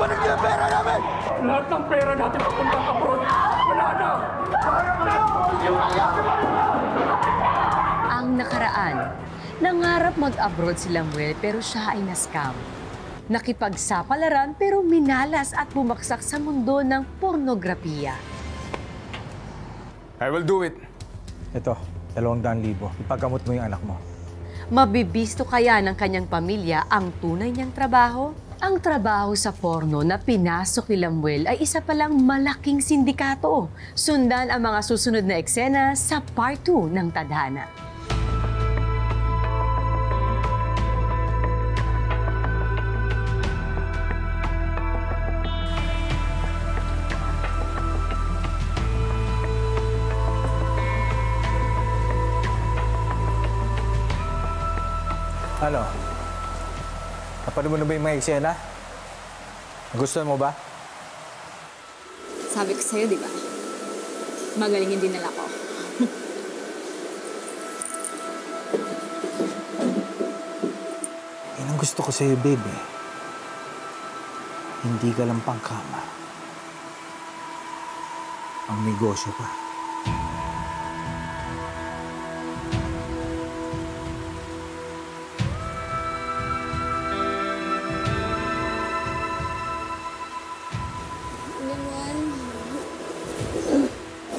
Balik niyo yung pera namin! Lahat ng pera natin papuntang abroad. Wala na! Ang nakaraan, nangarap mag-abroad si Lamuel pero siya ay na-scam. Nakipagsapalaran pero minalas at bumaksak sa mundo ng pornografiya. I will do it. Ito, 200,000. Ipagamot mo yung anak mo. Mabibisto kaya ng kanyang pamilya ang tunay niyang trabaho? Ang trabaho sa porno na pinasok ni Lamuel ay isa palang malaking sindikato. Sundan ang mga susunod na eksena sa Part 2 ng Tadhana. Ano? Napanood mo na ba yung mga eksena? Gusto mo ba? Sabi ko sa'yo, di ba? Magalingin din nila ko. Yan ang gusto ko sa'yo, baby. Hindi ka lang pangkama. Ang negosyo pa.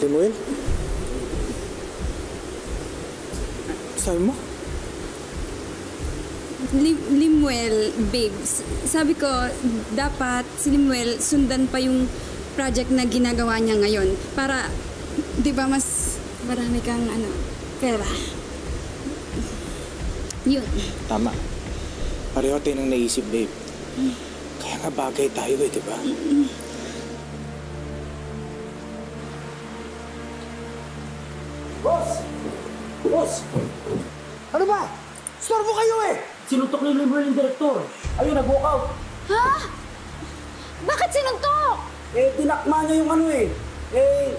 Limuel? Sabi mo? Limuel, babes. Sabi ko, dapat si Limuel sundan pa yung project na ginagawa niya ngayon. Para, di ba, mas marami kang, pera. Yun. Tama. Pareho tayo nang naisip, babe. Kaya nga bagay tayo di ba? Boss! Ano ba? Storbo kayo eh! Sinuntok ni Limuel yung direktor. Ayun, nag-walk out. Ha? Bakit sinuntok? Eh, tinakma niya yung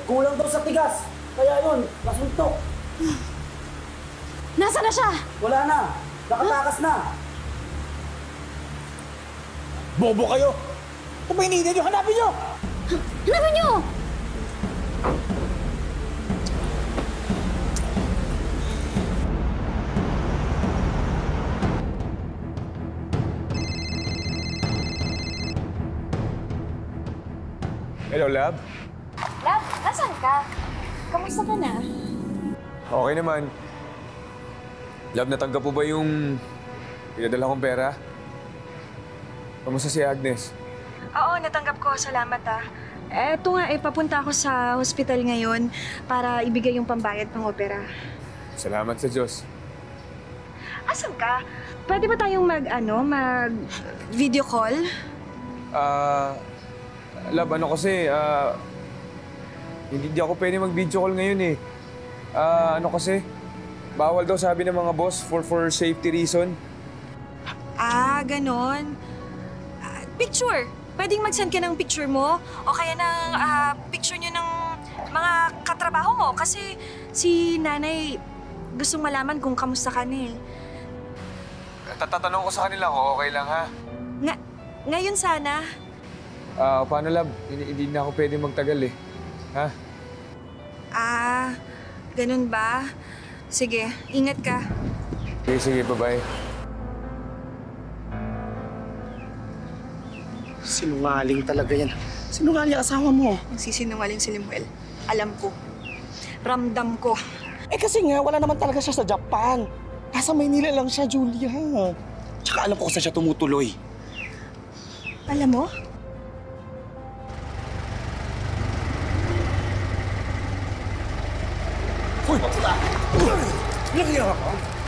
kulang daw sa tigas. Kaya yun, nasuntok. Nasaan na siya? Wala na. Nakatakas na. Bobo kayo! Kung may hinihintay nyo, hanapin nyo! Hanapin niyo! Hello, Lab. Lab, nasaan ka? Kamusta ka na? Okay naman. Lab, natanggap po ba yung pinadala kong pera? Kamusta si Agnes? Oo, natanggap ko. Salamat Eto nga, papunta ako sa hospital ngayon para ibigay yung pambayad ng opera. Salamat sa Diyos. Asan ka? Pwede ba tayong mag-video call? Lab, kasi, hindi ako pwede mag-video call ngayon eh. Kasi, bawal daw sabi ng mga boss for safety reason. Ganon. Picture. Pwedeng mag-send ka ng picture mo o kaya ng picture nyo ng mga katrabaho mo kasi si nanay gustong malaman kung kamusta ka na eh. Tatanong ko sa kanila kung okay lang ha. Ngayon sana. Paano, Lab? Hindi na ako pwede magtagal eh. Ha? Ganun ba? Sige, ingat ka. Sige, bye-bye. Sinungaling talaga yan. Sinungaling ang asawa mo. Nagsisinungaling si Limuel. Alam ko. Ramdam ko. Kasi nga, wala naman talaga siya sa Japan. Nasa Maynila lang siya, Julia. Tsaka alam ko kung saan siya tumutuloy. Alam mo? Hoy! Nangyayari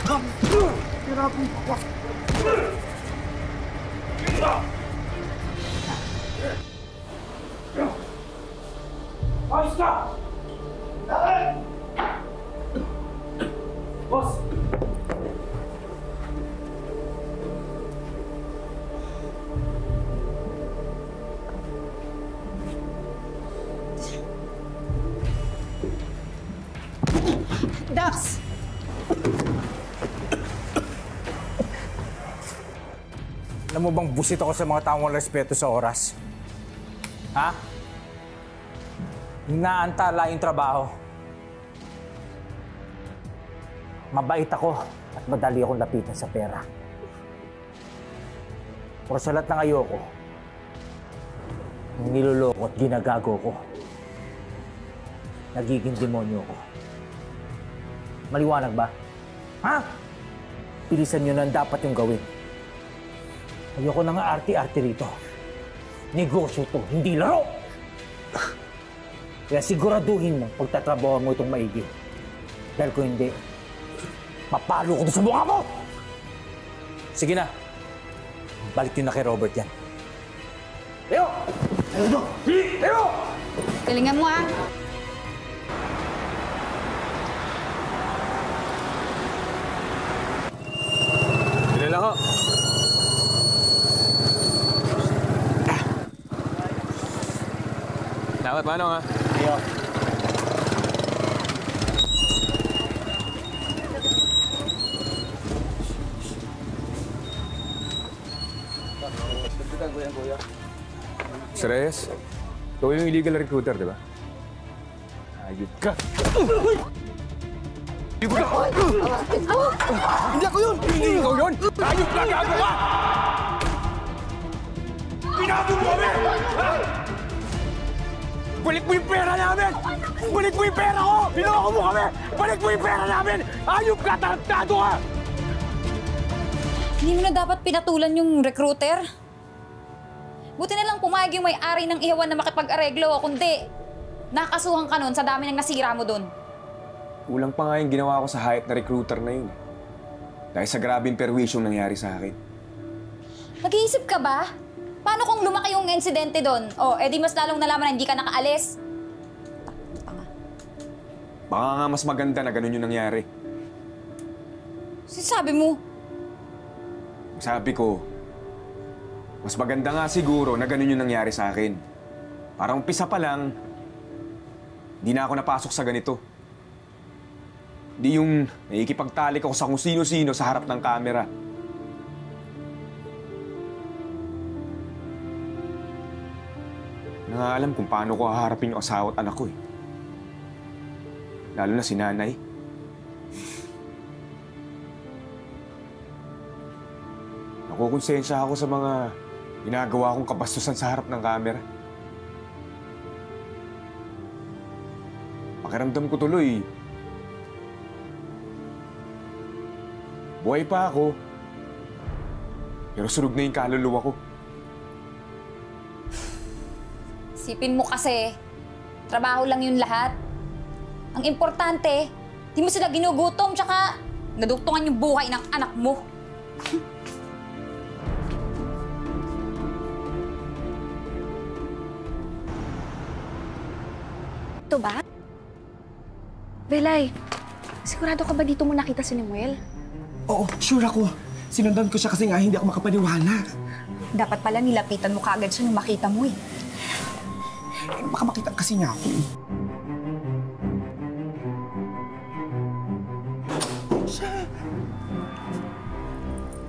ka? Ayos ka! Boss! Dax! mo bang busit ako sa mga taong walang respeto sa oras? Ha? Inaantala yung trabaho. Mabait ako at madali akong lapitan sa pera. Pero sa lahat ng ayoko, yung niloloko at ginagago ko, nagiging demonyo ko. Maliwanag ba? Ha? Pilisan nyo na ang dapat yung gawin. Ayoko na nga arte-arte rito. Negosyo to, hindi laro! Kaya siguraduhin mo pagtatrabaho mo itong maigi. Dahil kung hindi, papalo ko doon sa mukha mo! Sige na. Balik nyo na kay Robert yan. Leo! Leo! Leo! Galingan mo, ah. Hindi lang ako. Dapat manong ha? Leo. Mr. Reyes, ikaw yung illegal recruiter, di ba? Ayun ka! Hindi ako yun! Hindi ikaw yun! Ayun ka, gago ka! Pinago mo kami! Ha? Balik mo yung pera namin! Balik mo yung pera ko! Pinoko mo kami! Balik mo yung pera namin! Ayun ka, tarantado ka! Hindi mo na dapat pinatulan yung recruiter. Buti na lang pumayag yung may-ari ng ihawan na makipag-areglo, kundi nakasuhan ka nun sa dami ng nasira mo dun. Kulang pa nga yung ginawa ko sa hayop na recruiter na yun. Dahil sa grabing perwisyong nangyari sa akin. Nag-iisip ka ba? Paano kung lumaki yung insidente doon? O, edi mas lalong nalaman na hindi ka nakaalis? Baka nga mas maganda na ganun yung nangyari. Sabi mo? Sabi ko, mas maganda nga siguro na ganun yung nangyari sa akin. Para umpisa pa lang, di na ako napasok sa ganito. Di yung nakikipagtalik ako sa kung sino-sino sa harap ng kamera. Na nga alam kung paano ko haharapin yung asawa at anak ko eh. Lalo na si nanay. Nakukonsensya ako sa mga ginagawa kong kabastusan sa harap ng kamera. Pakiramdam ko tuloy, buhay pa ako, pero sunog na yung kaluluwa ko. Sipin mo kasi, trabaho lang yun lahat. Ang importante, di mo sila ginugutom, tsaka naduktungan yung buhay ng anak mo. Ito ba? Belay, sigurado ka ba dito mo nakita si Nemuel? Oo, sure ako. Sinundan ko siya kasi nga hindi ako makapaniwala. Dapat pala nilapitan mo kaagad siya nung makita mo eh. Baka makita kasi niya ako.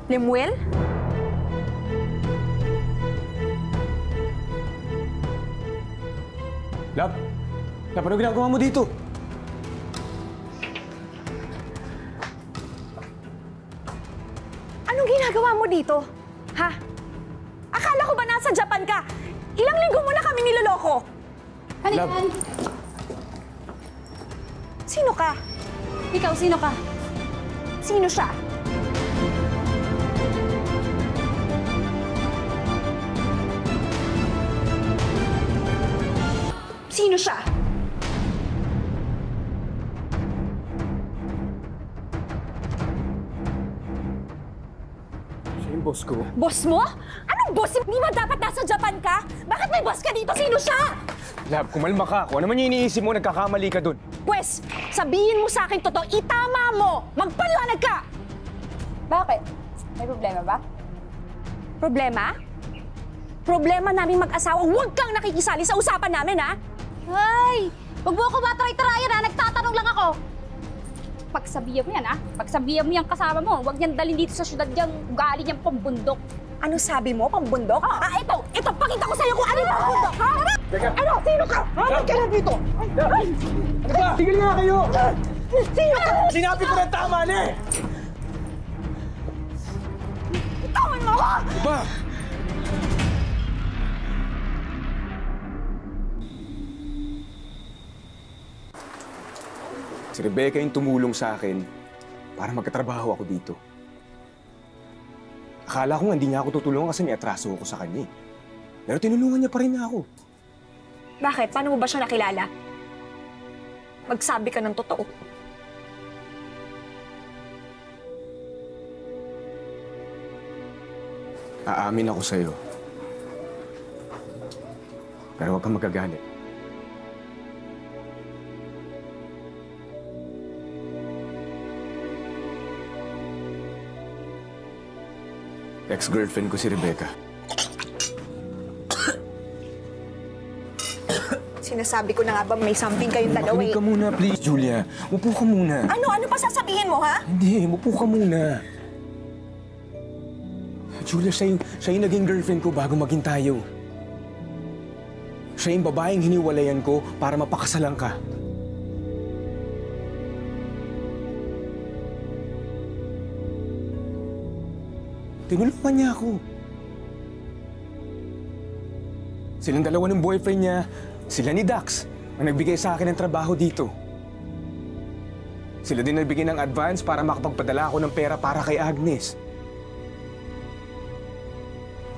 Nemuel? Lab, ano ginagawa mo dito? Anong ginagawa mo dito? Ha? Akala ko ba nasa Japan ka? Ilang linggo mo na kami niloloko? Lab. Sino ka? Ikaw, sino ka? Sino siya? Sino siya? Siya yung boss ko. Boss mo? Anong boss? Di ba dapat nasa Japan ka? Bakit may boss ka dito? Sino siya? Lab, kumalma ka. Kung ano man yung iniisip mo, nagkakamali ka dun. Pwes, sabihin mo sa akin totoo, itama mo! Magpaliwanag ka! Bakit? May problema ba? Problema? Problema namin mag-asawa, huwag kang nakikisali sa usapan namin, ha? Ay! Huwag mo ako matry-tryan, ha? Nagtatanong lang ako. Pagsabihan mo yan, ha? Pagsabihan mo yung kasama mo, huwag niyan dalhin dito sa syudad yung ugali niyang pambundok. Ano sabi mo, pambundok? Ito, pakita ko sa'yo kung ano yung pambundok, ha? Teka. Ano? Sino ka? Bakit ka na dito? Ano ba? Tigil nga kayo! Sino ka? Sinabi ko na tama na eh! Tawan mo ako! Ano ba? Si Rebecca yung tumulong sa akin para magkatrabaho ako dito. Akala ko nga hindi niya ako tutulungan kasi may atraso ako sa kanya eh. Pero tinulungan niya pa rin ako. Bakit? Paano mo ba siya nakilala? Magsabi ka ng totoo. Aamin ako sa'yo. Pero huwag kang magagalit. Ex-girlfriend ko si Rebecca. Sinasabi ko na nga ba may something kayong dalawa Makinig ka muna, please, Julia. Upo ka muna. Ano? Ano pa sasabihin mo, ha? Hindi, upo ka muna. Julia, siya yung naging girlfriend ko bago maging tayo. Siya yung babaeng hiniwalayan ko para mapakasalan ka. Tinulungan niya ako. Silang dalawa ng boyfriend niya, sila ni Dax, ang nagbigay sa akin ng trabaho dito. Sila din nagbigay ng advance para makapagpadala ako ng pera para kay Agnes.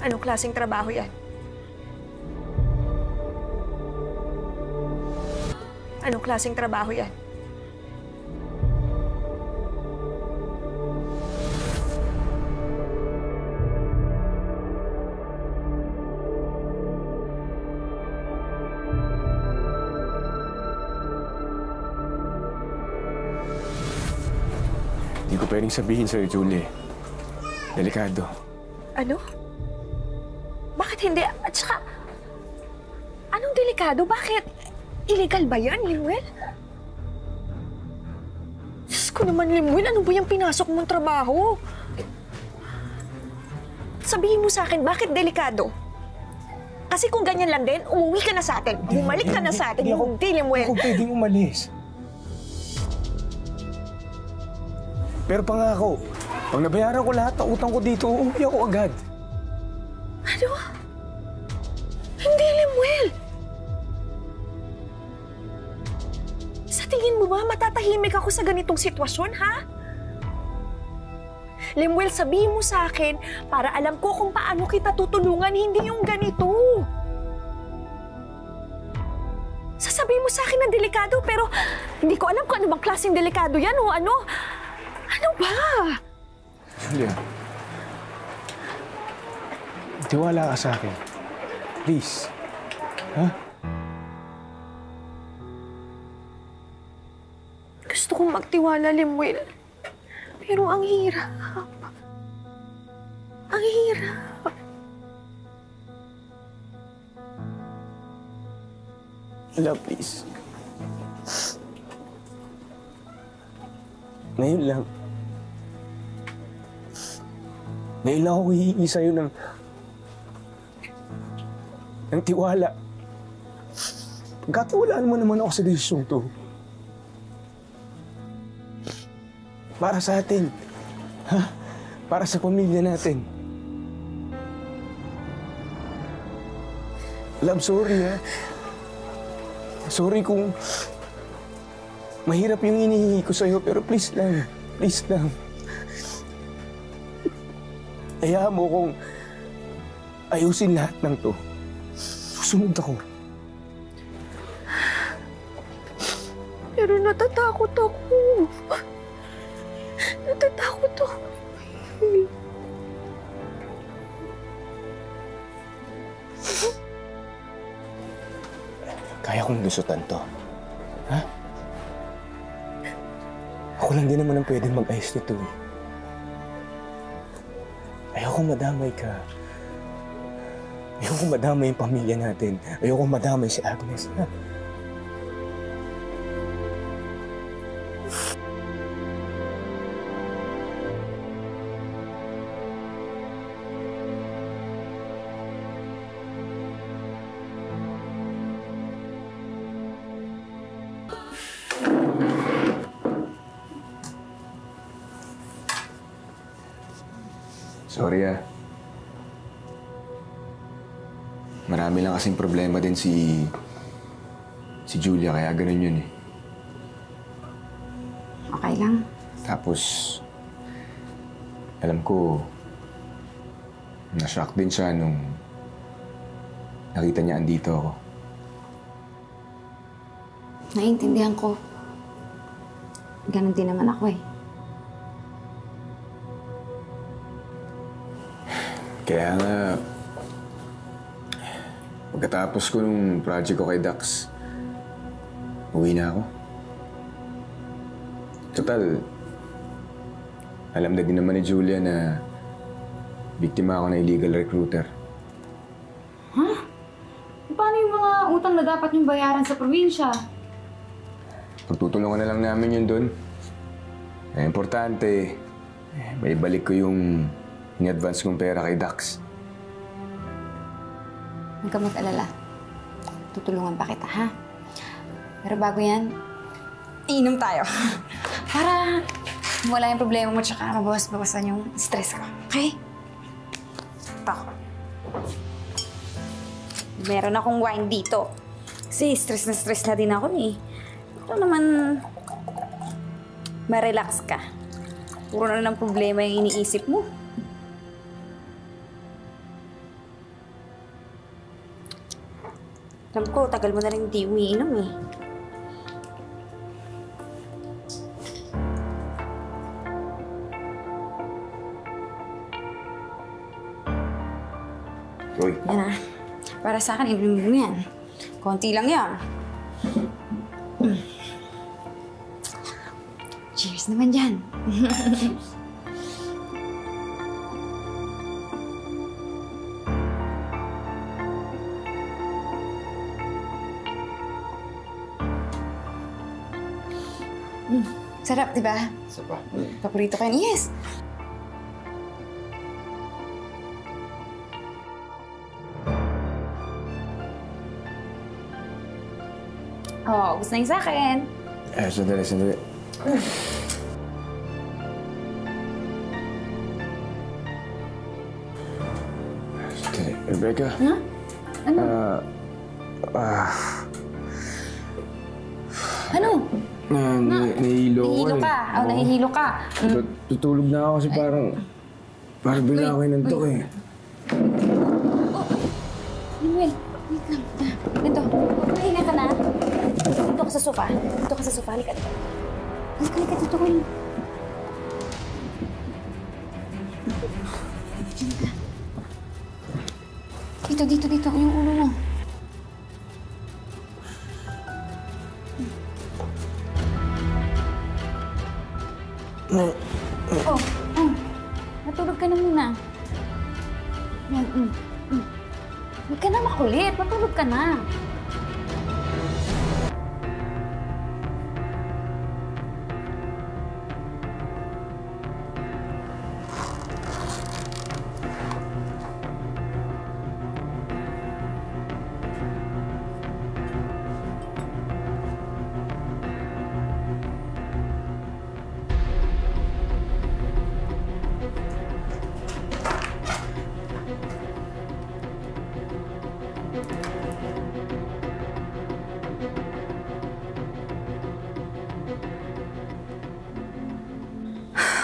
Anong klaseng trabaho yan? Anong klaseng trabaho yan? Hindi ko pwedeng sabihin sa'yo, Julie. Delikado. Ano? Bakit hindi? At saka, anong delikado? Bakit? Illegal ba yan, Limuel? Diyos ko naman, Limuel, ano ba yung pinasok mong trabaho? Sabihin mo sa akin, bakit delikado? Kasi kung ganyan lang din, umuwi ka na sa atin. Bumalik ka na sa atin. Hindi, Limuel. Hindi ako pwedeng umalis. Pero pangako, pag nabayaran ko lahat ng utang ko dito, uuwi ako agad. Ano? Hindi, Limuel. Sa tingin mo ba matatahimik ako sa ganitong sitwasyon, ha? Limuel, sabihin mo sa akin para alam ko kung paano kita tutulungan, hindi yung ganito. Sasabihin mo sa akin na delikado, pero hindi ko alam kung ano bang klaseng delikado yan o ano. Ano ba? Julia, tiwala ka sa akin. Please. Ha? Gusto kong magtiwala, Limuel. Pero ang hirap. Ang hirap. Love, please. Ngayon lang. Ngayon lang ako hihingi sa'yo ng tiwala. Pagkatiwalaan mo naman ako sa desisyong to. Para sa atin. Ha? Para sa pamilya natin. Love, sorry ha. Sorry kung mahirap yung hinihingi ko sa'yo, pero please lang. Please lang. Hayaan mo kung ayusin lahat ng to. Susunod ako. Pero natatakot ako. Natatakot ako. Kaya kong lusutan to. Ha? Ako lang din naman ang pwedeng mag-ayos nito eh. Ayokong madamay ka. Ayokong madamay yung pamilya natin. Ayokong madamay si Agnes. Ha? Sorry Marami lang kasing problema din si Julia, kaya ganun yun eh. Okay lang. Tapos, alam ko, na-shock din siya nung nakita niya andito ako. Naiintindihan ko. Ganon din naman ako eh. Kaya nga, pagkatapos ko nung project ko kay Dax, uwi na ako. Total, alam na din naman ni Julia na biktima ako ng illegal recruiter. Ha? Paano yung mga utang na dapat yung bayaran sa probinsya? Pagtutulungan na lang namin yun doon. Importante, may balik ko yung in-advance kong pera kay Dax. Huwag ka mag-alala. Tutulungan pa kita, ha? Pero bago yan, iinom tayo. Para wala yung problema mo tsaka mabawas-bawasan yung stress ko. Okay? Ito. Meron akong wine dito. Kasi stress na din ako eh. Ito naman, ma-relax ka. Puro na lang problema yung iniisip mo. Alam ko, tagal mo na rin hindi umiinom eh. Uy. Yan ah. Para sa akin, inumin mo yan. Konti lang yan. Cheers naman dyan. Sarap, di ba? Sarap. Paborito ko yan. Yes! Oh, gusto na yung sa akin. Sandali. Sandali, Rebecca. Huh? Ano? Ano? Nahihilo ako. Nahihilo ka. Oh, nahihilo ka. Tutulog na ako kasi parang bigla ako inantok eh. Manuel, wait lang. Ganito, mahinga ka na. Dito ka sa sofa. Dito ka sa sofa. Halika. Halika. Dito ko yun. Dito. Yung ulo mo. Matulog ka na muna. Yan, Huwag ka na makulit. Matulog ka na.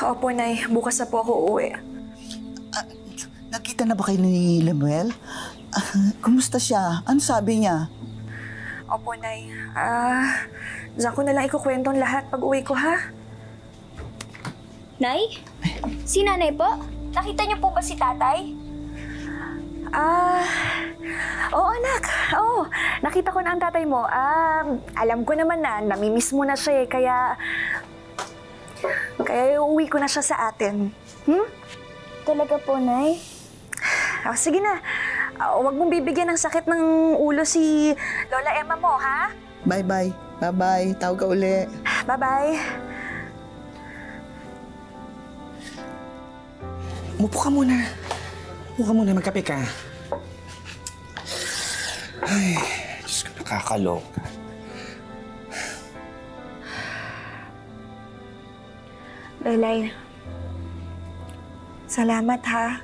Opo, Nay. Bukas na po ako uuwi. Nakita na ba kayo ni Lemuel? Kumusta siya? Ano sabi niya? Opo, Nay. Diyan ko na lang ikukwento ang lahat pag uwi ko, ha? Nay? Si Nanay po? Nakita niyo po ba si Tatay? Oo, anak. Oo, nakita ko na ang tatay mo. Alam ko naman na namimiss mo na siya eh, kaya uuwi ko na siya sa atin. Talaga po, Nay? Sige na. Huwag mong bibigyan ng sakit ng ulo si Lola Emma mo, ha? Bye-bye. Bye-bye. Tawag ka uli. Bye-bye. Umupo ka muna. Magkape ka. Ay, Diyos ko, nakakaloka. Lelay, Salamat ha.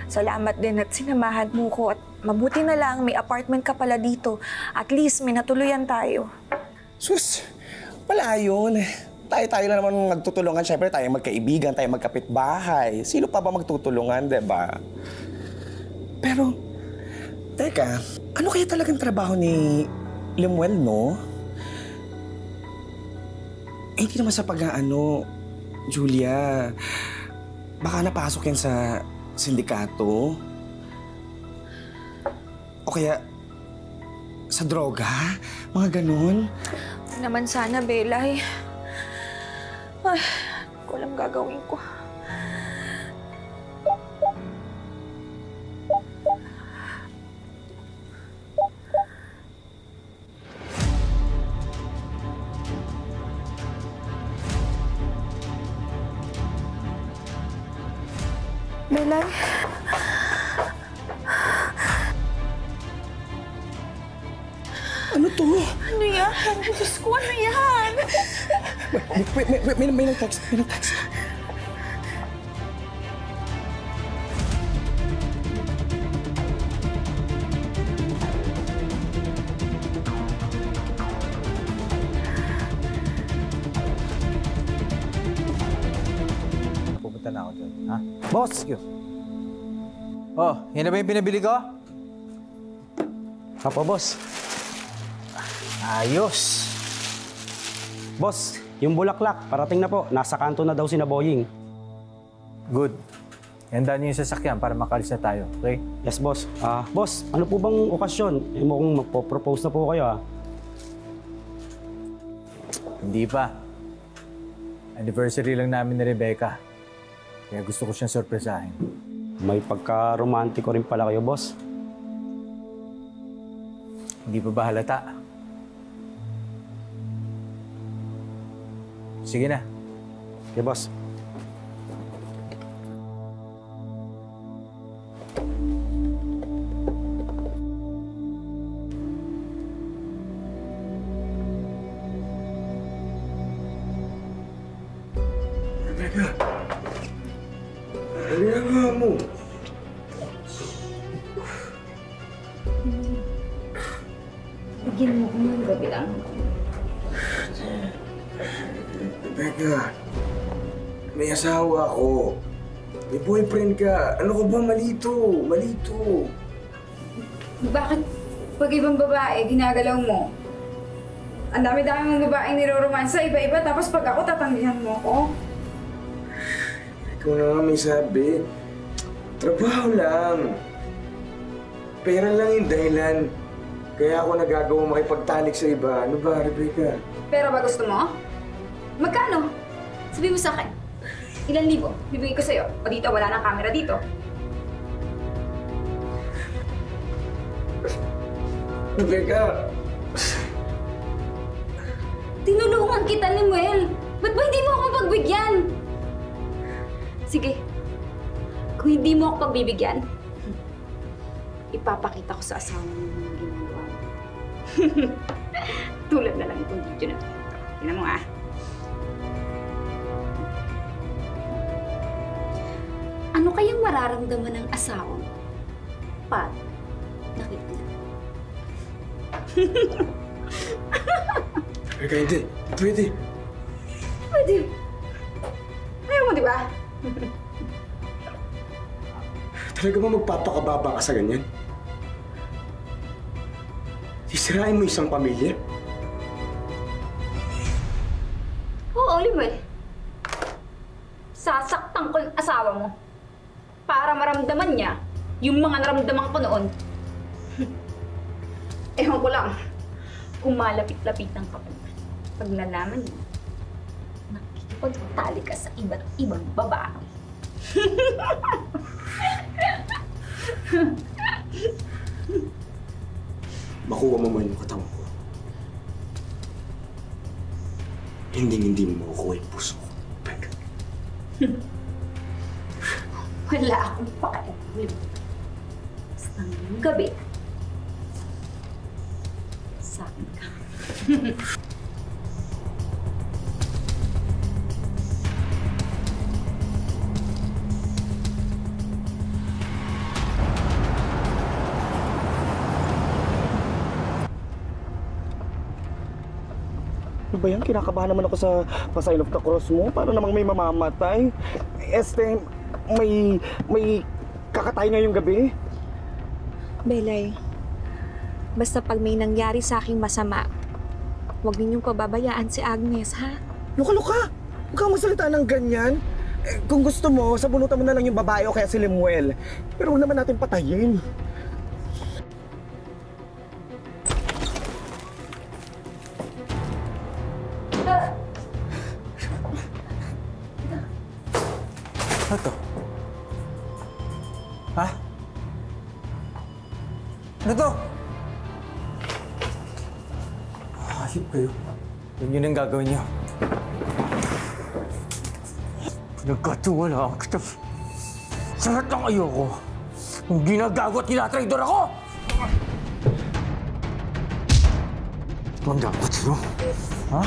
Salamat din at sinamahan mo ko at mabuti na lang may apartment ka pala dito. At least may natuluyan tayo. Sus, wala yun. Tayo na naman magtutulungan. Siyempre tayo magkaibigan, tayo magkapitbahay. Sino pa ba magtutulungan, diba? Pero, teka, ano kaya talagang trabaho ni Lemuel, no? Eh, hindi naman sa pag-aano, Julia. Baka napasok yan sa sindikato. O kaya sa droga, mga ganun. Hindi naman sana, Belay. Ay, hindi ko alam gagawin ko. Belay? Ano to? Ano yan? Diyos ko, ano yan? May nag-text. May nag-text. Pupunta na ako dyan, ha? Boss! Oh, yan na ba yung pinabili ko? Apo, boss. Ayos! Boss, yung bulaklak, parating na po. Nasa kanto na daw si Boying. Good. Handa niyo yung sasakyan para makalis na tayo, okay? Yes, boss. Boss, ano po bang okasyon? Mukhang magpo-propose na po kayo, Hindi pa. Anniversary lang namin ni Rebecca. Kaya gusto ko siyang sorpresahin. May pagka-romantiko rin pala kayo, boss. Hindi pa ba halata? Sige na. Okay, boss. Rebecca! Ano ginagawa mo? Bigyan mo ko ng gabi lang. Rebecca, may asawa ako. May boyfriend ka. Ano ka ba? Malito. Malito. Bakit pag ibang babae, ginagalaw mo? Ang dami-dami mong babaeng niroromansa, iba-iba, tapos pag ako, tatanggihan mo ko. Ikaw na nga may sabi. Trabaho lang. Pera lang yung dahilan. Kaya ako nagagawang makipagtalik sa iba. Ano ba, Rebecca? Pero ba gusto mo? Magkano? Sabi mo sa akin. Ilan libo? Bibigay ko sa'yo. O dito, wala nang camera dito. Rebecca! Tinulungan kita ni Muel. Ba't ba hindi mo ako pagbigyan? Sige. Kung hindi mo ako pagbibigyan, ipapakita ko sa asawa mo mga ginagawa mo. Tulad na lang itong video na ito. Tingnan mo Ano kayang mararamdaman ng asawa mo pag nakita niya? Rebecca, hindi. Pwede. Pwede. Ayaw mo, di ba? Talaga ba magpapakababa ka sa ganyan? Sisirain mo isang pamilya? Oo, Lemuel. Sasaktan ko yung asawa mo para maramdaman niya yung mga naramdaman ko noon. Ewan ko lang kung malapit-lapitan ka pa naman. Pag nalaman niya, nakikipagtali ka sa iba't ibang babae. Makuha mo man yung katawan ko. Hindi mo makukuha yung puso ko, Rebecca. Wala akong pakialam. Basta ngayong gabi, sa akin ka. ba yan? Kinakabahan naman ako sa pa-sign of the cross mo. Para namang may mamamatay. May kakatay ngayong gabi. Belay, basta pag may nangyari sa aking masama, huwag ninyong pababayaan si Agnes, ha? Luka! Huwag kang magsalita ng ganyan. Kung gusto mo, sabunutan mo na lang yung babae o kaya si Lemuel. Pero huwag naman natin patayin. Ano to? Ha? Ano to? Hayop kayo. Yun ang gagawin niyo. Nagkatiwalaan kita. Sa lahat ng ayoko, kung ginagago at tinatraidor ako! Manda ko sa'yo. Ha?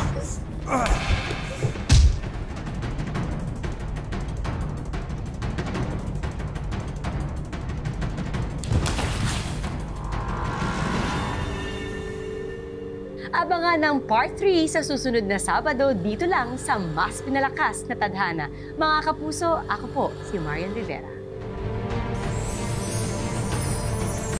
Abangan ang Part 3 sa susunod na Sabado dito lang sa Mas Pinalakas na Tadhana. Mga kapuso, ako po si Marian Rivera.